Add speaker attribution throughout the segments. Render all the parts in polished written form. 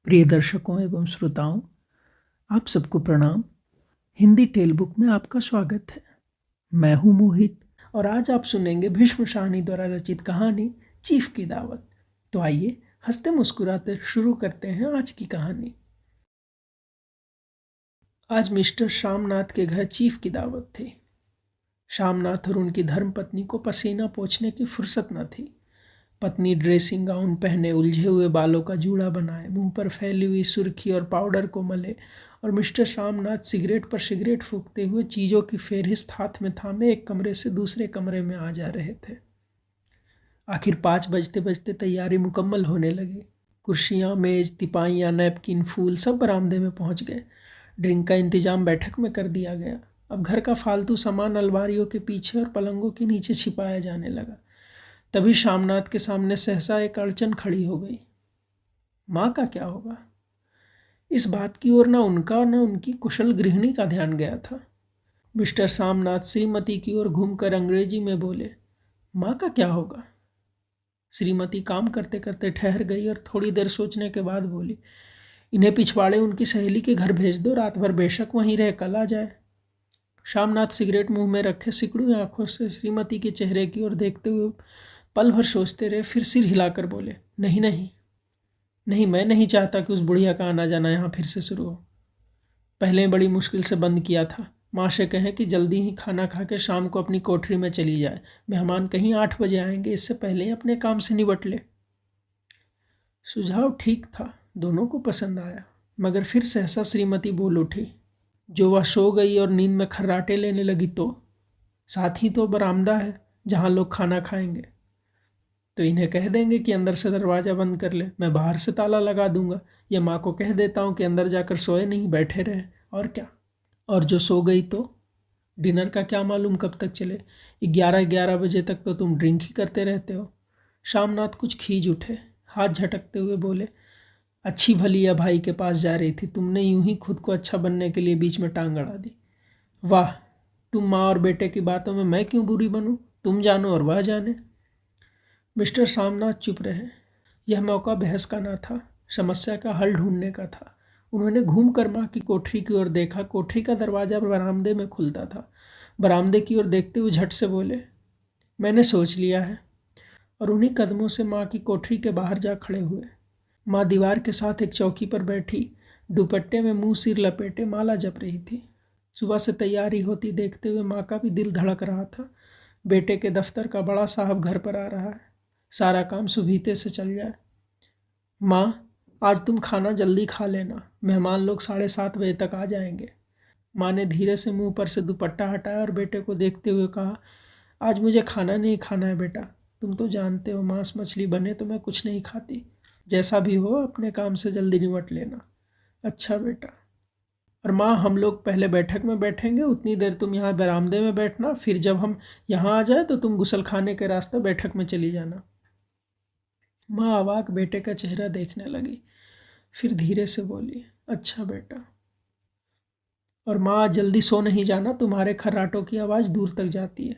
Speaker 1: प्रिय दर्शकों एवं श्रोताओं, आप सबको प्रणाम। हिंदी टेल बुक में आपका स्वागत है। मैं हूं मोहित और आज आप सुनेंगे भीष्म शाहनी द्वारा रचित कहानी चीफ की दावत। तो आइए हंसते मुस्कुराते शुरू करते हैं आज की कहानी। आज मिस्टर श्यामनाथ के घर चीफ की दावत थी। श्यामनाथ और उनकी धर्मपत्नी को पसीना पोंछने की फुर्सत न थी। पत्नी ड्रेसिंग गाउन पहने उलझे हुए बालों का जूड़ा बनाए, मुंह पर फैली हुई सुर्खी और पाउडर को मले, और मिस्टर श्यामनाथ सिगरेट पर सिगरेट फूंकते हुए चीज़ों की फेहरिस्त हाथ में थामे एक कमरे से दूसरे कमरे में आ जा रहे थे। आखिर 5 बजते बजते तैयारी मुकम्मल होने लगी। कुर्सियाँ, मेज, तिपाइयाँ, नैपकिन, फूल सब बरामदे में पहुँच गए। ड्रिंक का इंतजाम बैठक में कर दिया गया। अब घर का फालतू सामान अलमारियों के पीछे और पलंगों के नीचे छिपाया जाने लगा। तभी श्यामनाथ के सामने सहसा एक अड़चन खड़ी हो गई। माँ का क्या होगा? इस बात की ओर न उनका न उनकी कुशल गृहिणी का ध्यान गया था। मिस्टर श्यामनाथ श्रीमती की ओर घूमकर अंग्रेजी में बोले, माँ का क्या होगा? श्रीमती काम करते करते ठहर गई और थोड़ी देर सोचने के बाद बोली, इन्हें पिछवाड़े उनकी सहेली के घर भेज दो, रात भर बेशक वहीं रह, कल आ जाए। श्यामनाथ सिगरेट मुंह में रखे सिकुड़ी आंखों से श्रीमती के चेहरे की ओर देखते हुए पल भर सोचते रहे, फिर सिर हिलाकर बोले, नहीं नहीं नहीं, मैं नहीं चाहता कि उस बुढ़िया का आना जाना यहाँ फिर से शुरू हो। पहले बड़ी मुश्किल से बंद किया था। माँ से कहें कि जल्दी ही खाना खा के शाम को अपनी कोठरी में चली जाए। मेहमान कहीं 8 बजे आएंगे, इससे पहले ही अपने काम से निपट ले। सुझाव ठीक था, दोनों को पसंद आया, मगर फिर सहसा श्रीमती बोल उठी, जो वह सो गई और नींद में खर्राटे लेने लगी तो साथ ही तो बरामदा है जहाँ लोग खाना खाएंगे। तो इन्हें कह देंगे कि अंदर से दरवाज़ा बंद कर ले, मैं बाहर से ताला लगा दूंगा, या माँ को कह देता हूँ कि अंदर जाकर सोए नहीं, बैठे रहे, और क्या। और जो सो गई तो डिनर का क्या मालूम कब तक चले, 11 बजे तक तो तुम ड्रिंक ही करते रहते हो। श्यामनाथ कुछ खींच उठे, हाथ झटकते हुए बोले, अच्छी भली या भाई के पास जा रही थी, तुमने यूं ही खुद को अच्छा बनने के लिए बीच में टांग अड़ा दी। वाह, तुम माँ और बेटे की बातों में मैं क्यों बुरी बनूं, तुम जानो और वह जाने। मिस्टर श्यामनाथ चुप रहे। यह मौका बहस का न था, समस्या का हल ढूंढने का था। उन्होंने घूमकर माँ की कोठरी की ओर देखा। कोठरी का दरवाज़ा बरामदे में खुलता था। बरामदे की ओर देखते हुए झट से बोले, मैंने सोच लिया है। और उन्हीं कदमों से माँ की कोठरी के बाहर जा खड़े हुए। माँ दीवार के साथ एक चौकी पर बैठी, दुपट्टे में मुंह सिर लपेटे माला जप रही थी। सुबह से तैयारी होती देखते हुए माँ का भी दिल धड़क रहा था। बेटे के दफ्तर का बड़ा साहब घर पर आ रहा है, सारा काम सुबीते से चल जाए। माँ, आज तुम खाना जल्दी खा लेना, मेहमान लोग 7:30 बजे तक आ जाएंगे। माँ ने धीरे से मुंह पर से दुपट्टा हटाया और बेटे को देखते हुए कहा, आज मुझे खाना नहीं खाना है बेटा, तुम तो जानते हो मांस मछली बने तो मैं कुछ नहीं खाती। जैसा भी हो अपने काम से जल्दी निपट लेना। अच्छा बेटा। और माँ, हम लोग पहले बैठक में बैठेंगे, उतनी देर तुम यहाँ बरामदे में बैठना, फिर जब हम यहाँ आ जाए तो तुम गुसल खाने के रास्ते बैठक में चली जाना। माँ अवाक बेटे का चेहरा देखने लगी, फिर धीरे से बोली, अच्छा बेटा। और माँ, जल्दी सो नहीं जाना, तुम्हारे खर्राटों की आवाज़ दूर तक जाती है।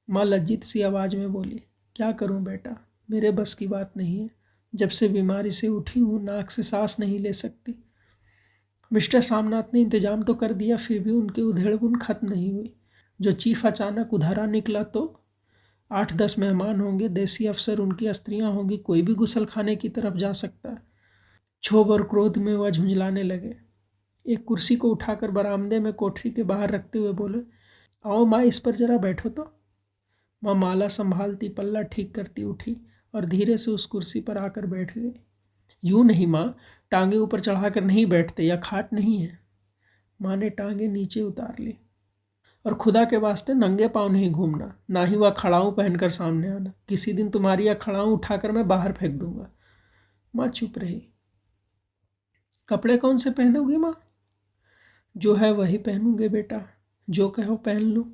Speaker 1: माँ लज्जित सी आवाज़ में बोली, क्या करूँ बेटा, मेरे बस की बात नहीं है, जब से बीमारी से उठी हूँ नाक से सांस नहीं ले सकती। मिस्टर सामनाथ ने इंतजाम तो कर दिया, फिर भी उनकी उधेड़बुन खत्म नहीं हुई। जो चीफ अचानक उधारा निकला तो 8-10 मेहमान होंगे, देसी अफसर, उनकी स्त्रियां होंगी, कोई भी गुसल खाने की तरफ जा सकता है। क्षोभ और क्रोध में वह झुंझलाने लगे। एक कुर्सी को उठाकर बरामदे में कोठरी के बाहर रखते हुए बोले, आओ माँ, इस पर जरा बैठो तो। माँ माला संभालती पल्ला ठीक करती उठी और धीरे से उस कुर्सी पर आकर बैठ गई। यूं नहीं माँ, टांगे ऊपर चढ़ाकर नहीं बैठते, या खाट नहीं है। माँ ने टांगे नीचे उतार ली। और खुदा के वास्ते नंगे पाँव नहीं घूमना, ना ही वह खड़ाऊँ पहनकर सामने आना, किसी दिन तुम्हारी यह खड़ाऊँ उठाकर मैं बाहर फेंक दूंगा। माँ चुप रही। कपड़े कौन से पहनोगी माँ? जो है वही पहनूंगे बेटा, जो कहो पहन लूँ।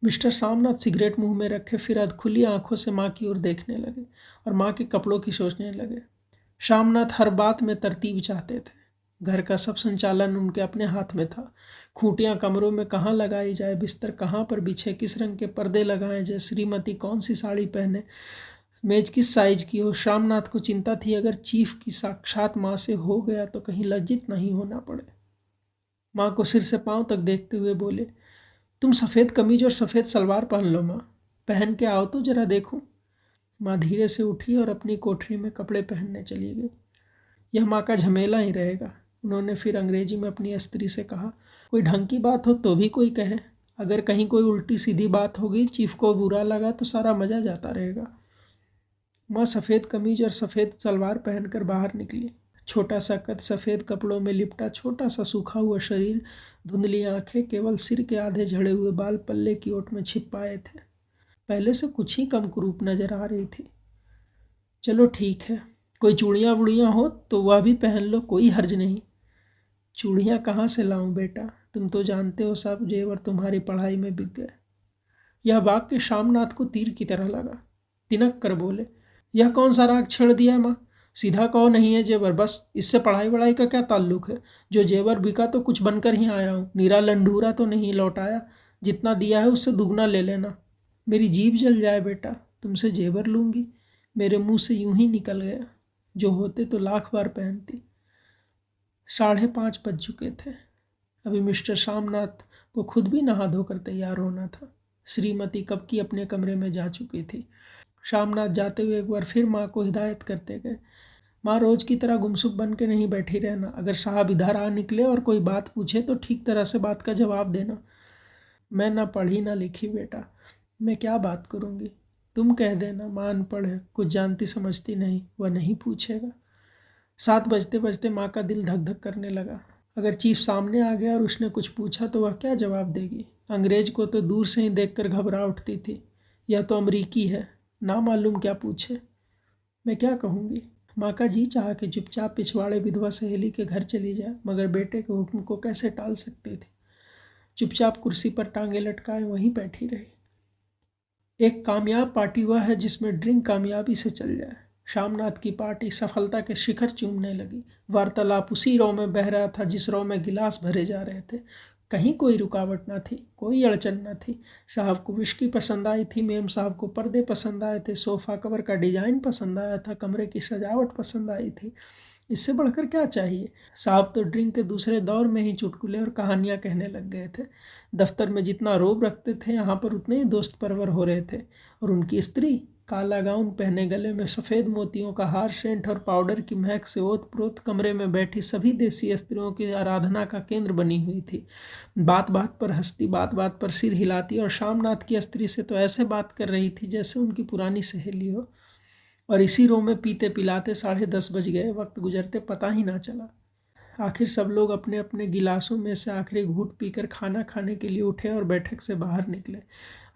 Speaker 1: मिस्टर सामनाथ सिगरेट मुंह में रखे फिर अधखुली आंखों से माँ की ओर देखने लगे और माँ के कपड़ों की सोचने लगे। श्यामनाथ हर बात में तरतीब चाहते थे। घर का सब संचालन उनके अपने हाथ में था। खूंटियाँ कमरों में कहाँ लगाई जाए, बिस्तर कहाँ पर बिछे, किस रंग के पर्दे लगाएं जाए, श्रीमती कौन सी साड़ी पहने, मेज किस साइज की हो, श्यामनाथ को चिंता थी अगर चीफ की साक्षात माँ से हो गया तो कहीं लज्जित नहीं होना पड़े। माँ को सिर से पांव तक देखते हुए बोले, तुम सफ़ेद कमीज और सफ़ेद सलवार पहन लो माँ, पहन के आओ तो जरा देखूं। माँ धीरे से उठी और अपनी कोठरी में कपड़े पहनने चली गई। यह माँ का झमेला ही रहेगा। उन्होंने फिर अंग्रेजी में अपनी स्त्री से कहा, कोई ढंग की बात हो तो भी कोई कहे, अगर कहीं कोई उल्टी सीधी बात होगी, चीफ को बुरा लगा तो सारा मज़ा जाता रहेगा। माँ सफ़ेद कमीज और सफ़ेद सलवार पहनकर बाहर निकली। छोटा सा कद, सफ़ेद कपड़ों में लिपटा छोटा सा सूखा हुआ शरीर, धुंधली आंखें, केवल सिर के आधे झड़े हुए बाल पल्ले की ओट में छिप पाए थे। पहले से कुछ ही कम कुरूप नजर आ रही थी। चलो ठीक है, कोई चूड़ियाँ वुड़ियाँ हो तो वह भी पहन लो, कोई हर्ज नहीं। चूड़ियाँ कहाँ से लाऊं बेटा, तुम तो जानते हो सब जेवर तुम्हारी पढ़ाई में बिक गए। यह वाक्य श्यामनाथ को तीर की तरह लगा। तिनक कर बोले, यह कौन सा राग छेड़ दिया माँ, सीधा कहो नहीं है जेवर, बस इससे पढ़ाई वढ़ाई का क्या ताल्लुक है। जो जेवर बिका तो कुछ बनकर ही आया हूँ, नीरा लंडूरा तो नहीं लौटाया। जितना दिया है उससे दुगना ले लेना। मेरी जीभ जल जाए बेटा, तुमसे जेवर लूँगी, मेरे मुंह से यूं ही निकल गया। जो होते तो लाख बार पहनती। 5:30 बज चुके थे। अभी मिस्टर श्यामनाथ को खुद भी नहा धोकर तैयार होना था। श्रीमती कब की अपने कमरे में जा चुकी थी। श्यामनाथ जाते हुए एक बार फिर माँ को हिदायत करते गए, माँ रोज की तरह गुमसुम बन के नहीं बैठी रहना। अगर साहब इधर आ निकले और कोई बात पूछे तो ठीक तरह से बात का जवाब देना। मैं ना पढ़ी ना लिखी बेटा, मैं क्या बात करूँगी। तुम कह देना माँ अनपढ़ है, कुछ जानती समझती नहीं, वह नहीं पूछेगा। 7 बजते बजते माँ का दिल धक धक करने लगा। अगर चीफ सामने आ गया और उसने कुछ पूछा तो वह क्या जवाब देगी। अंग्रेज को तो दूर से ही देखकर घबरा उठती थी। यह तो अमरीकी है, ना मालूम क्या पूछे। मैं क्या कहूँगी। माँ का जी चाहा कि चुपचाप पिछवाड़े विधवा सहेली के घर चली जाए, मगर बेटे के हुक्म को कैसे टाल सकती थी। चुपचाप कुर्सी पर टांगे लटकाए वहीं बैठी रही। एक कामयाब पार्टी वह है जिसमें ड्रिंक कामयाबी से चल जाए। श्यामनाथ की पार्टी सफलता के शिखर चूमने लगी। वार्तालाप उसी रौ में बह रहा था जिस रौ में गिलास भरे जा रहे थे। कहीं कोई रुकावट न थी, कोई अड़चन न थी। साहब को विस्की पसंद आई थी, मेम साहब को पर्दे पसंद आए थे, सोफ़ा कवर का डिजाइन पसंद आया था, कमरे की सजावट पसंद आई थी। इससे बढ़कर क्या चाहिए। साहब तो ड्रिंक के दूसरे दौर में ही चुटकुले और कहानियाँ कहने लग गए थे। दफ्तर में जितना रोब रखते थे यहाँ पर उतने ही दोस्त परवर हो रहे थे। और उनकी स्त्री काला गाउन पहने, गले में सफ़ेद मोतियों का हार, सेंट और पाउडर की महक से ओत प्रोत कमरे में बैठी सभी देसी स्त्रियों की आराधना का केंद्र बनी हुई थी। बात बात पर हंसती, बात बात पर सिर हिलाती और श्यामनाथ की स्त्री से तो ऐसे बात कर रही थी जैसे उनकी पुरानी सहेली हो। और इसी रो में पीते पिलाते 10:30 बज गए, वक्त गुजरते पता ही ना चला। आखिर सब लोग अपने अपने गिलासों में से आखिरी घूंट पीकर खाना खाने के लिए उठे और बैठक से बाहर निकले।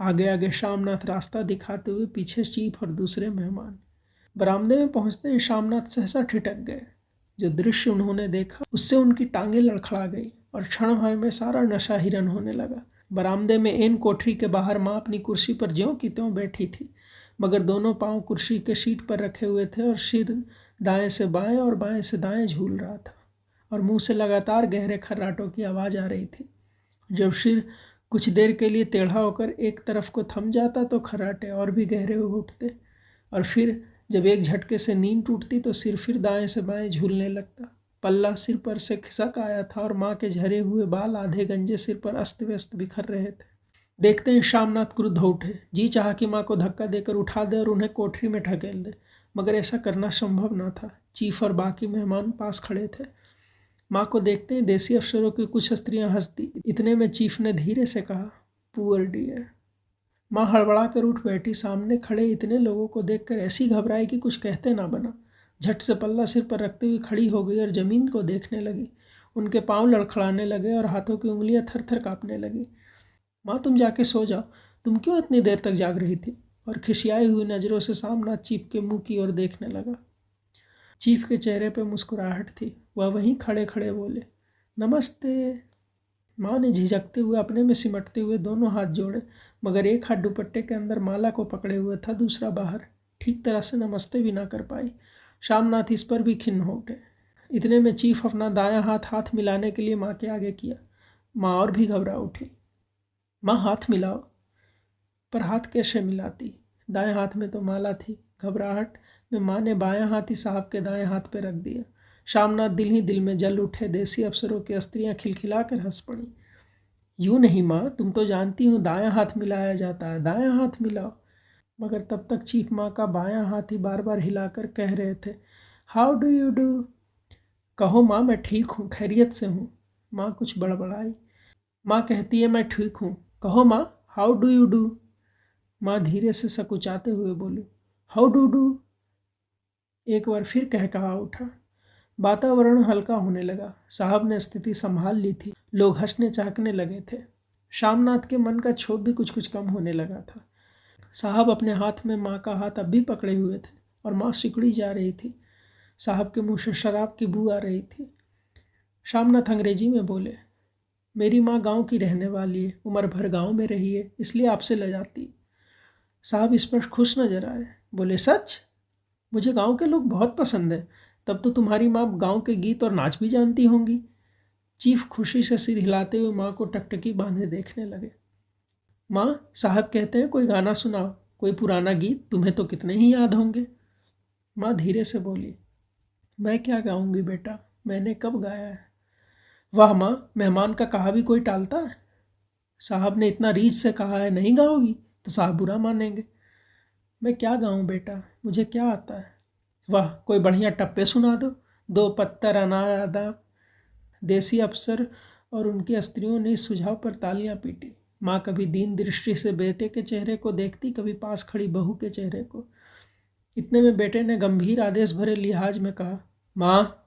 Speaker 1: आगे आगे श्यामनाथ रास्ता दिखाते हुए, पीछे चीफ और दूसरे मेहमान। बरामदे में पहुंचते ही श्यामनाथ सहसा ठिठक गए। जो दृश्य उन्होंने देखा उससे उनकी टांगें लड़खड़ा गई और क्षण भर में सारा नशा हिरन होने लगा। बरामदे में एन कोठरी के बाहर माँ अपनी कुर्सी पर ज्यों की त्यों बैठी थी, मगर दोनों पांव कुर्सी के सीट पर रखे हुए थे और सिर दाएं से बाएं और बाएं से दाएं झूल रहा था और मुंह से लगातार गहरे खर्राटों की आवाज़ आ रही थी। जब सिर कुछ देर के लिए टेढ़ा होकर एक तरफ को थम जाता तो खर्राटे और भी गहरे हो उठते, और फिर जब एक झटके से नींद टूटती तो सिर फिर दाएं से बाएं झूलने लगता। पल्ला सिर पर से खिसक आया था और माँ के झरे हुए बाल आधे गंजे सिर पर अस्त व्यस्त बिखर रहे थे। देखते ही श्यामनाथ क्रुद्ध हो उठे। जी चाहा कि माँ को धक्का देकर उठा दे और उन्हें कोठरी में ढकेल दे, मगर ऐसा करना संभव न था। चीफ और बाकी मेहमान पास खड़े थे। माँ को देखते ही देसी अफसरों की कुछ स्त्रियां हंसती। इतने में चीफ ने धीरे से कहा, पुअर डियर। माँ हड़बड़ा कर उठ बैठी। सामने खड़े इतने लोगों को देखकर ऐसी घबराई कि कुछ कहते ना बना। झट से पल्ला सिर पर रखते हुए खड़ी हो गई और जमीन को देखने लगी। उनके पांव लड़खड़ाने लगे और हाथों की उंगलियां थर थर कांपने लगी। माँ तुम जाके सो जाओ, तुम क्यों इतनी देर तक जाग रही थी। और खिसियाई हुई नज़रों से सामना चीफ के मुंह की ओर देखने लगा। चीफ के चेहरे पर मुस्कुराहट थी। वह वहीं खड़े खड़े बोले, नमस्ते। माँ ने झिझकते हुए अपने में सिमटते हुए दोनों हाथ जोड़े, मगर एक हाथ दुपट्टे के अंदर माला को पकड़े हुए था, दूसरा बाहर। ठीक तरह से नमस्ते भी ना कर पाई। श्यामनाथ इस पर भी खिन्न हो उठे। इतने में चीफ अपना दायां हाथ हाथ मिलाने के लिए माँ के आगे किया। माँ और भी घबरा उठी। माँ हाथ मिलाओ। पर हाथ कैसे मिलाती, दाएं हाथ में तो माला थी। घबराहट में माँ ने बायां हाथ ही साहब के दाएं हाथ पे रख दिया। शामनाथ दिल ही दिल में जल उठे। देसी अफसरों की स्त्रियां खिलखिलाकर हंस पड़ी। यूं नहीं माँ, तुम तो जानती हूँ दायां हाथ मिलाया जाता है, दायां हाथ मिलाओ। मगर तब तक चीफ माँ का बायां हाथ ही बार बार हिलाकर कह रहे थे, हाउ डू यू डू। कहो माँ, मैं ठीक हूँ, खैरियत से हूँ। माँ कुछ बड़बड़ाई। माँ कहती है, मैं ठीक हूँ। कहो माँ, हाउ डू यू डू। माँ धीरे से सकुचाते हुए बोली, हाउ डू डू। एक बार फिर कह कहा उठा। वातावरण हल्का होने लगा। साहब ने स्थिति संभाल ली थी। लोग हंसने चाहकने लगे थे। शामनाथ के मन का क्षोभ भी कुछ कुछ कम होने लगा था। साहब अपने हाथ में माँ का हाथ अब भी पकड़े हुए थे और माँ सिकुड़ी जा रही थी। साहब के मुंह से शराब की बू आ रही थी। शामनाथ अंग्रेजी में बोले, मेरी माँ गांव की रहने वाली है, उम्र भर गांव में रही है, इसलिए आपसे ले जाती। साहब इस पर खुश नजर आए। बोले, सच? मुझे गांव के लोग बहुत पसंद है। तब तो तुम्हारी माँ गांव के गीत और नाच भी जानती होंगी। चीफ खुशी से सिर हिलाते हुए माँ को टकटकी बांधे देखने लगे। माँ, साहब कहते हैं कोई गाना सुनाओ, कोई पुराना गीत, तुम्हें तो कितने ही याद होंगे। माँ धीरे से बोली, मैं क्या गाऊंगी बेटा, मैंने कब गाया है। वाह माँ, मेहमान का कहा भी कोई टालता है। साहब ने इतना रीझ से कहा है, नहीं गाओगी तो साहब बुरा मानेंगे। मैं क्या गाऊं बेटा, मुझे क्या आता है। वाह, कोई बढ़िया टप्पे सुना दो। दो पत्तर अनायादा। देसी अफसर और उनकी स्त्रियों ने इस सुझाव पर तालियां पीटी। माँ कभी दीन दृष्टि से बेटे के चेहरे को देखती, कभी पास खड़ी बहू के चेहरे को। इतने में बेटे ने गंभीर आदेश भरे लिहाज में कहा, माँ।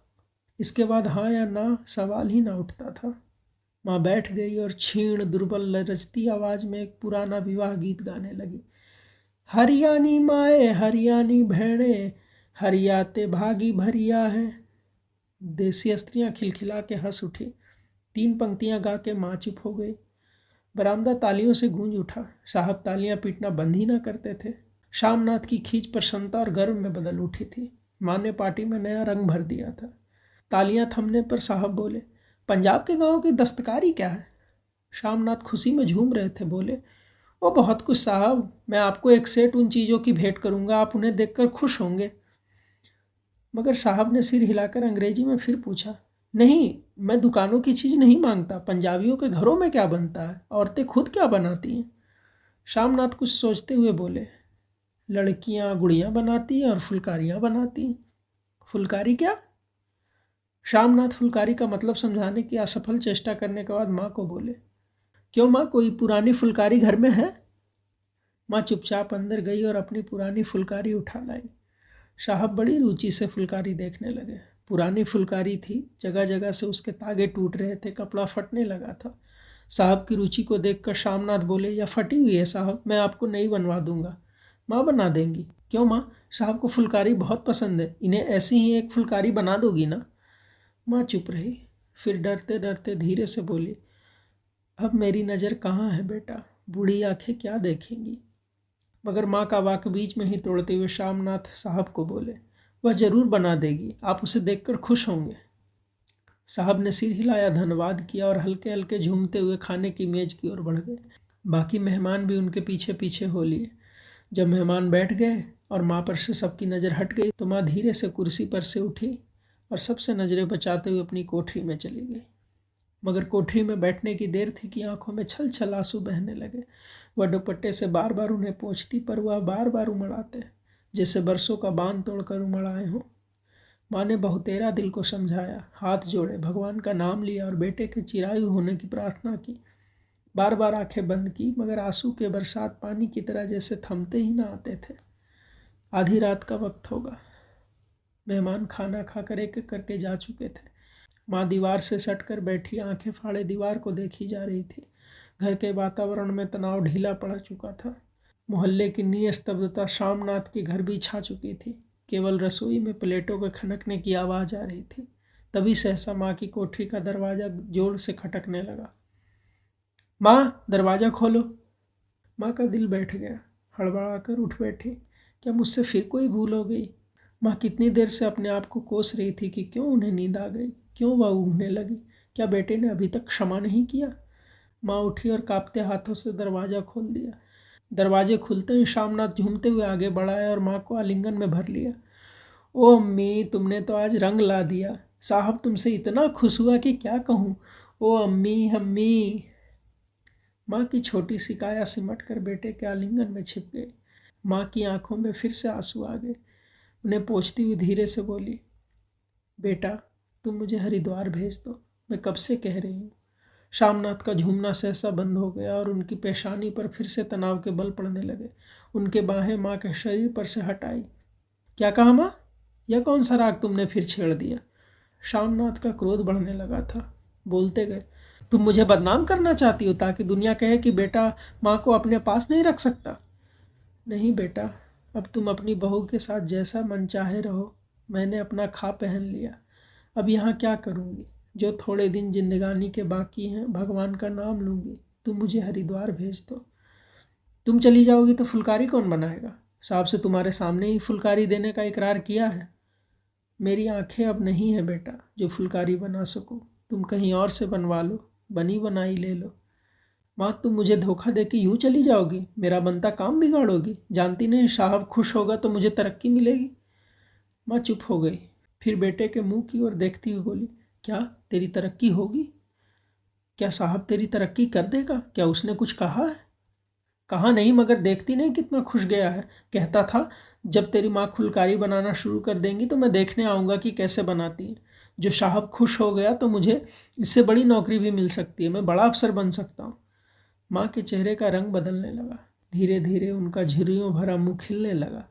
Speaker 1: इसके बाद हाँ या ना सवाल ही ना उठता था। माँ बैठ गई और क्षीण दुर्बल लरजती आवाज में एक पुराना विवाह गीत गाने लगी। हरियाणी माए हरियाणी भेड़े, हरियाते भागी भरिया है। देसी स्त्रियां खिलखिला के हंस उठी। 3 पंक्तियां गा के माँ चुप हो गई। बरामदा तालियों से गूंज उठा। साहब तालियां पीटना बंद ही ना करते थे। शामनाथ की खींच प्रसन्नता और गर्व में बदल उठी थी। माँ ने पार्टी में नया रंग भर दिया था। तालियां थमने पर साहब बोले, पंजाब के गांव की दस्तकारी क्या है। शामनाथ खुशी में झूम रहे थे। बोले, वो बहुत कुछ साहब, मैं आपको एक सेट उन चीज़ों की भेंट करूंगा, आप उन्हें देखकर खुश होंगे। मगर साहब ने सिर हिलाकर अंग्रेजी में फिर पूछा, नहीं, मैं दुकानों की चीज़ नहीं मांगता। पंजाबियों के घरों में क्या बनता है, औरतें खुद क्या बनाती हैं। शामनाथ कुछ सोचते हुए बोले, लड़कियां गुड़ियाँ बनाती हैं और फुलकारियाँ बनाती हैं। फुलकारी क्या। शामनाथ फुलकारी का मतलब समझाने की असफल चेष्टा करने के बाद माँ को बोले, क्यों माँ, कोई पुरानी फुलकारी घर में है। माँ चुपचाप अंदर गई और अपनी पुरानी फुलकारी उठा लाई। साहब बड़ी रुचि से फुलकारी देखने लगे। पुरानी फुलकारी थी, जगह जगह से उसके तागे टूट रहे थे, कपड़ा फटने लगा था। साहब की रुचि को देखकर शामनाथ बोले, यह फटी हुई है साहब, मैं आपको नई बनवा दूंगा। माँ बना देंगी। क्यों माँ, साहब को फुलकारी बहुत पसंद है, इन्हें ऐसी ही एक फुलकारी बना दोगी ना। माँ चुप रही, फिर डरते डरते धीरे से बोली, अब मेरी नज़र कहाँ है बेटा, बूढ़ी आंखें क्या देखेंगी। मगर माँ का वाक बीच में ही तोड़ते हुए शामनाथ साहब को बोले, वह जरूर बना देगी, आप उसे देखकर खुश होंगे। साहब ने सिर हिलाया, धन्यवाद किया और हल्के हल्के झूमते हुए खाने की मेज की ओर बढ़ गए। बाकी मेहमान भी उनके पीछे पीछे हो लिए। जब मेहमान बैठ गए और माँ पर से सबकी नज़र हट गई तो माँ धीरे से कुर्सी पर से उठी और सबसे नज़रें बचाते हुए अपनी कोठरी में चली गई। मगर कोठरी में बैठने की देर थी कि आंखों में छल छल आंसू बहने लगे। वह दुपट्टे से बार बार उन्हें पोंछती, पर वह बार बार उमड़ आते, जैसे बरसों का बांध तोड़कर उमड़ आए हों। माँ ने बहुतेरा दिल को समझाया, हाथ जोड़े, भगवान का नाम लिया और बेटे के चिरायु होने की प्रार्थना की। बार बार आंखें बंद की, मगर आंसू के बरसात पानी की तरह जैसे थमते ही ना आते थे। आधी रात का वक्त होगा। मेहमान खाना खाकर एक एक करके जा चुके थे। माँ दीवार से सटकर बैठी, आंखें फाड़े दीवार को देखी जा रही थी। घर के वातावरण में तनाव ढीला पड़ चुका था। मोहल्ले की निस्तब्धता शामनाथ के घर भी छा चुकी थी। केवल रसोई में प्लेटों के खनकने की आवाज़ आ रही थी। तभी सहसा माँ की कोठरी का दरवाज़ा जोर से खटकने लगा। माँ, दरवाज़ा खोलो। माँ का दिल बैठ गया। हड़बड़ाकर उठ बैठी। क्या मुझसे फिर कोई भूल हो गई। माँ कितनी देर से अपने आप को कोस रही थी कि क्यों उन्हें नींद आ गई, क्यों वह ऊँघने लगी। क्या बेटे ने अभी तक क्षमा नहीं किया। माँ उठी और कांपते हाथों से दरवाज़ा खोल दिया। दरवाजे खुलते ही शामनाथ झूमते हुए आगे बढ़ाया और माँ को आलिंगन में भर लिया। ओ अम्मी, तुमने तो आज रंग ला दिया। साहब तुमसे इतना खुश हुआ कि क्या कहूँ। ओ अम्मी, अम्मी। माँ की छोटी सी काया सिमट कर बेटे के आलिंगन में छिप गई। माँ की आंखों में फिर से आंसू आ गए। उन्हें पोंछती हुई धीरे से बोली, बेटा तुम मुझे हरिद्वार भेज दो, मैं कब से कह रही हूँ। शामनाथ का झूमना सहसा बंद हो गया और उनकी पेशानी पर फिर से तनाव के बल पड़ने लगे। उनके बाहें माँ के शरीर पर से हटाई। क्या कहा माँ? यह कौन सा राग तुमने फिर छेड़ दिया? शामनाथ का क्रोध बढ़ने लगा था। बोलते गए, तुम मुझे बदनाम करना चाहती हो ताकि दुनिया कहे कि बेटा माँ को अपने पास नहीं रख सकता। नहीं बेटा, अब तुम अपनी बहू के साथ जैसा मन चाहे रहो। मैंने अपना खा पहन लिया। अब यहाँ क्या करूँगी? जो थोड़े दिन जिंदगानी के बाकी हैं भगवान का नाम लूँगी। तुम मुझे हरिद्वार भेज दो। तुम चली जाओगी तो फुलकारी कौन बनाएगा? साहब से तुम्हारे सामने ही फुलकारी देने का इकरार किया है। मेरी आंखें अब नहीं है बेटा जो फुलकारी बना सकूं। तुम कहीं और से बनवा लो, बनी बनाई ले लो। माँ तुम मुझे धोखा दे के यूं चली जाओगी? मेरा बनता काम बिगाड़ोगी? जानती नहीं साहब खुश होगा तो मुझे तरक्की मिलेगी। माँ चुप हो गई। फिर बेटे के मुंह की ओर देखती हुई बोली, क्या तेरी तरक्की होगी? क्या साहब तेरी तरक्की कर देगा? क्या उसने कुछ कहा है? कहा नहीं, मगर देखती नहीं कितना खुश गया है। कहता था जब तेरी माँ फुलकारी बनाना शुरू कर देंगी तो मैं देखने आऊँगा कि कैसे बनाती है। जो साहब खुश हो गया तो मुझे इससे बड़ी नौकरी भी मिल सकती है, मैं बड़ा अफसर बन सकता हूँ। माँ के चेहरे का रंग बदलने लगा। धीरे धीरे उनका झुर्रियों भरा मुंह खिलने लगा।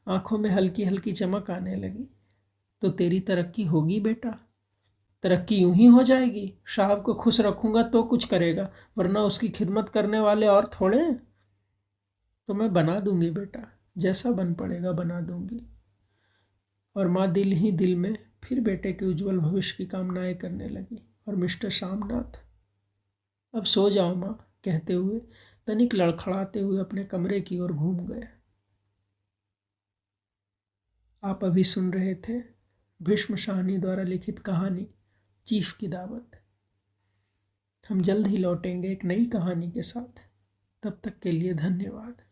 Speaker 1: आंखों में हल्की हल्की चमक आने लगी। तो तेरी तरक्की होगी बेटा। तरक्की यूं ही हो जाएगी। साहब को खुश रखूंगा तो कुछ करेगा, वरना उसकी खिदमत करने वाले और थोड़े हैं। तो मैं बना दूंगी बेटा, जैसा बन पड़ेगा बना दूंगी। और माँ दिल ही दिल में फिर बेटे के उज्जवल भविष्य की कामनाएं करने लगी। और मिस्टर सामनाथ, अब सो जाओ माँ, कहते हुए तनिक लड़खड़ाते हुए अपने कमरे की ओर घूम गए। आप अभी सुन रहे थे भीष्म शाहनी द्वारा लिखित कहानी चीफ की दावत। हम जल्द ही लौटेंगे एक नई कहानी के साथ। तब तक के लिए धन्यवाद।